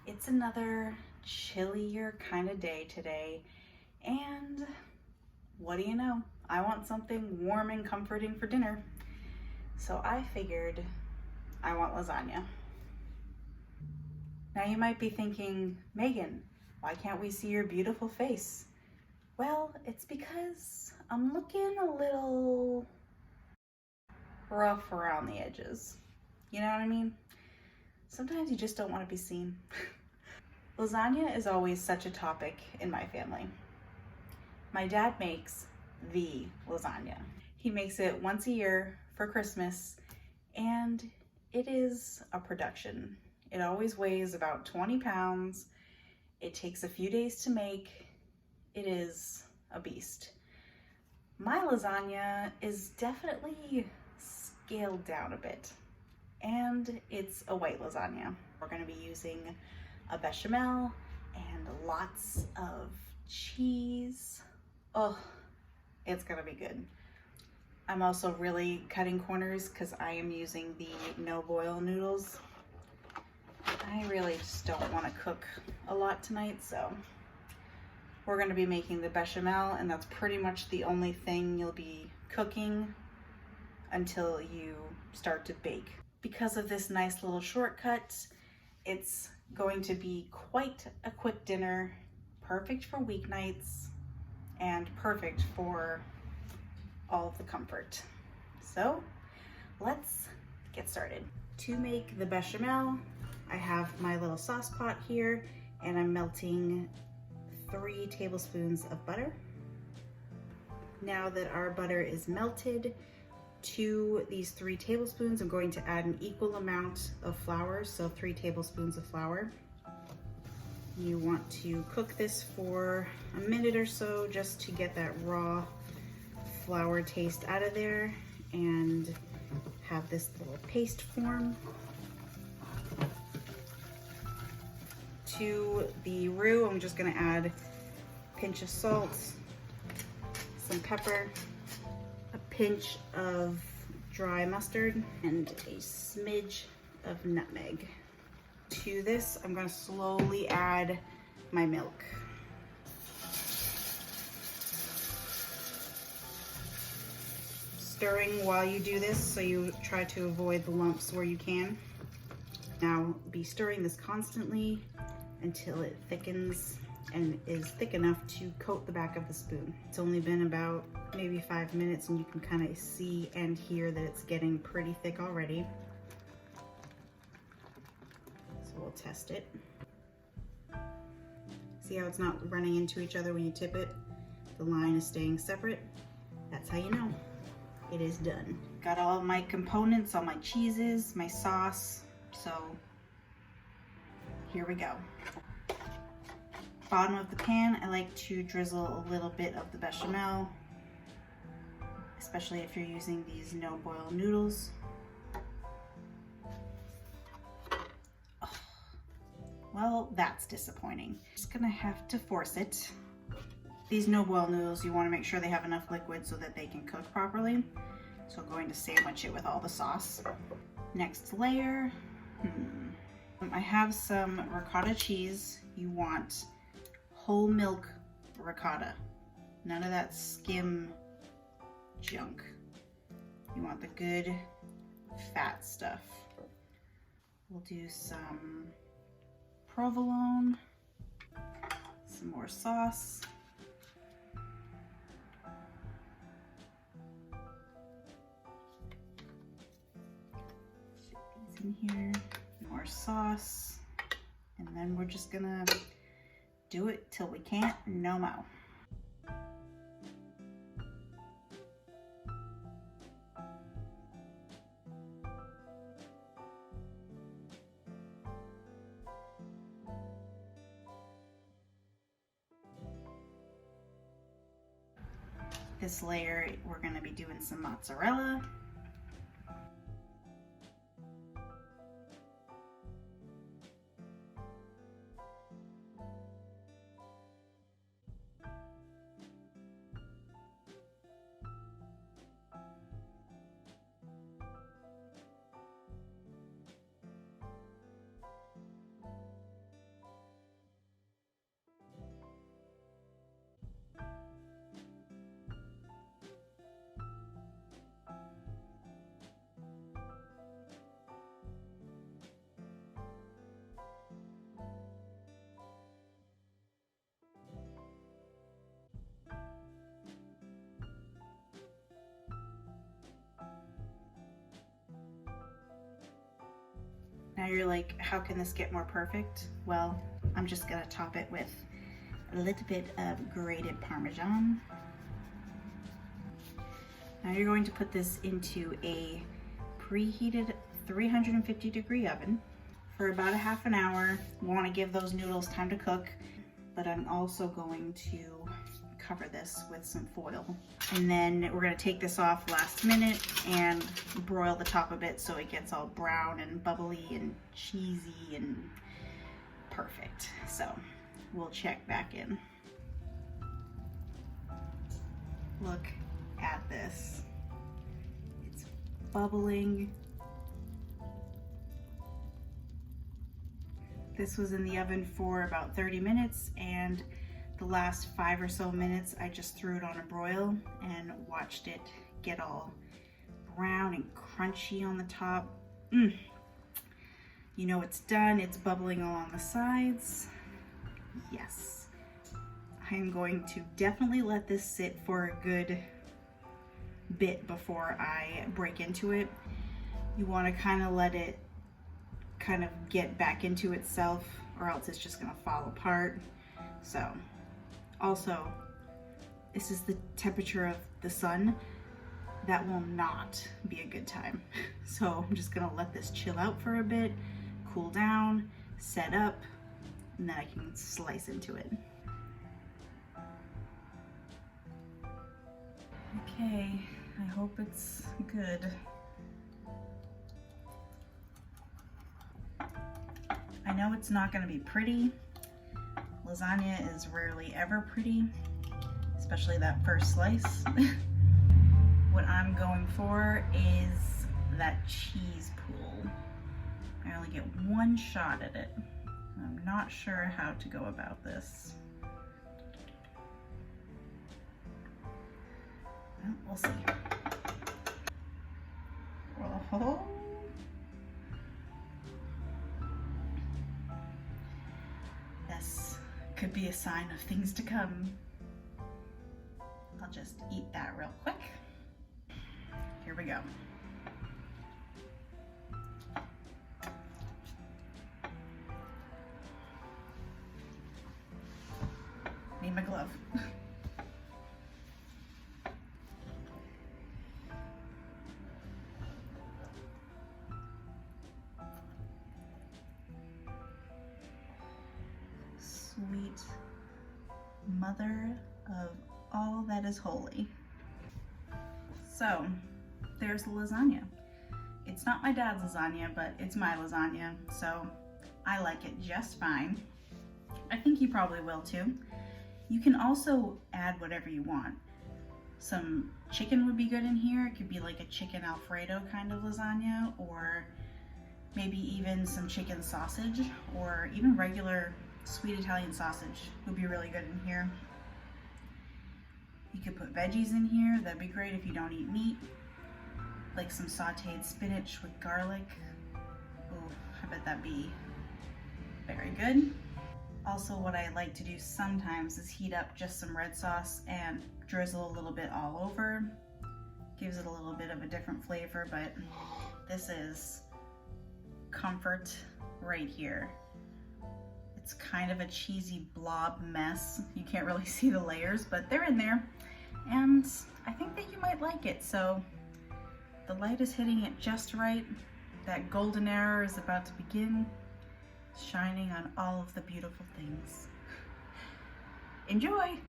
It's another chillier kind of day today, and what do you know? I want something warm and comforting for dinner. So I figured I want lasagna. Now you might be thinking, Megan, why can't we see your beautiful face? Well, it's because I'm looking a little rough around the edges. You know what I mean? Sometimes you just don't want to be seen. Lasagna is always such a topic in my family. My dad makes the lasagna. He makes it once a year for Christmas, and it is a production. It always weighs about 20 pounds. It takes a few days to make. It is a beast. My lasagna is definitely scaled down a bit, and it's a white lasagna. We're going to be using a bechamel and lots of cheese. Oh, it's gonna be good. I'm also really cutting corners because I am using the no boil noodles. I really just don't want to cook a lot tonight, so we're going to be making the bechamel, and that's pretty much the only thing you'll be cooking until you start to bake. Because of this nice little shortcut, it's going to be quite a quick dinner, perfect for weeknights and perfect for all of the comfort. So let's get started. To make the bechamel, I have my little sauce pot here, and I'm melting 3 tablespoons of butter. Now that our butter is melted, to these 3 tablespoons, I'm going to add an equal amount of flour, so 3 tablespoons of flour. You want to cook this for a minute or so just to get that raw flour taste out of there and have this little paste form. To the roux, I'm just going to add a pinch of salt, some pepper, a pinch of dry mustard, and a smidge of nutmeg. To this, I'm going to slowly add my milk. Stirring while you do this, so you try to avoid the lumps where you can. Now be stirring this constantly until it thickens and is thick enough to coat the back of the spoon. It's only been about maybe 5 minutes, and you can kind of see and hear that it's getting pretty thick already. So we'll test it. See how it's not running into each other when you tip it? The line is staying separate. That's how you know it is done. Got all my components, all my cheeses, my sauce, so here we go. Bottom of the pan, I like to drizzle a little bit of the bechamel, especially if you're using these no boil noodles. Oh, well, that's disappointing. Just gonna have to force it. These no boil noodles, you want to make sure they have enough liquid so that they can cook properly. So I'm going to sandwich it with all the sauce. Next layer, I have some ricotta cheese. You want whole milk ricotta. None of that skim junk. You want the good fat stuff. We'll do some provolone, some more sauce. Shit these in here. More sauce. And then we're just gonna do it till we can't no more. This layer, we're gonna be doing some mozzarella. Now you're like, how can this get more perfect? Well, I'm just gonna top it with a little bit of grated Parmesan. Now you're going to put this into a preheated 350-degree oven for about a half an hour. We want to give those noodles time to cook, but I'm also going to cover this with some foil. And then we're going to take this off last minute and broil the top of it so it gets all brown and bubbly and cheesy and perfect. So we'll check back in. Look at this. It's bubbling. This was in the oven for about 30 minutes, and the last 5 or so minutes I just threw it on a broil and watched it get all brown and crunchy on the top. You know it's done. It's bubbling along the sides. Yes. I am going to definitely let this sit for a good bit before I break into it. You want to kind of let it kind of get back into itself, or else it's just going to fall apart. So also, this is the temperature of the sun. That will not be a good time. So I'm just going to let this chill out for a bit, cool down, set up, and then I can slice into it. Okay, I hope it's good. I know it's not going to be pretty. Lasagna is rarely ever pretty, especially that first slice. What I'm going for is that cheese pool. I only get one shot at it. I'm not sure how to go about this. Well, we'll see. Whoa. This could be a sign of things to come. I'll just eat that real quick. Here we go. Need my glove. Sweet mother of all that is holy. So there's the lasagna. It's not my dad's lasagna, but it's my lasagna, so I like it just fine. I think you probably will too. You can also add whatever you want. Some chicken would be good in here. It could be like a chicken Alfredo kind of lasagna, or maybe even some chicken sausage, or even regular sweet Italian sausage would be really good in here. You could put veggies in here. That'd be great if you don't eat meat. Like some sauteed spinach with garlic. Oh, I bet that'd be very good. Also, what I like to do sometimes is heat up just some red sauce and drizzle a little bit all over. Gives it a little bit of a different flavor, but this is comfort right here. It's kind of a cheesy blob mess. You can't really see the layers, but they're in there. And I think that you might like it. So the light is hitting it just right. That golden hour is about to begin, shining on all of the beautiful things. Enjoy!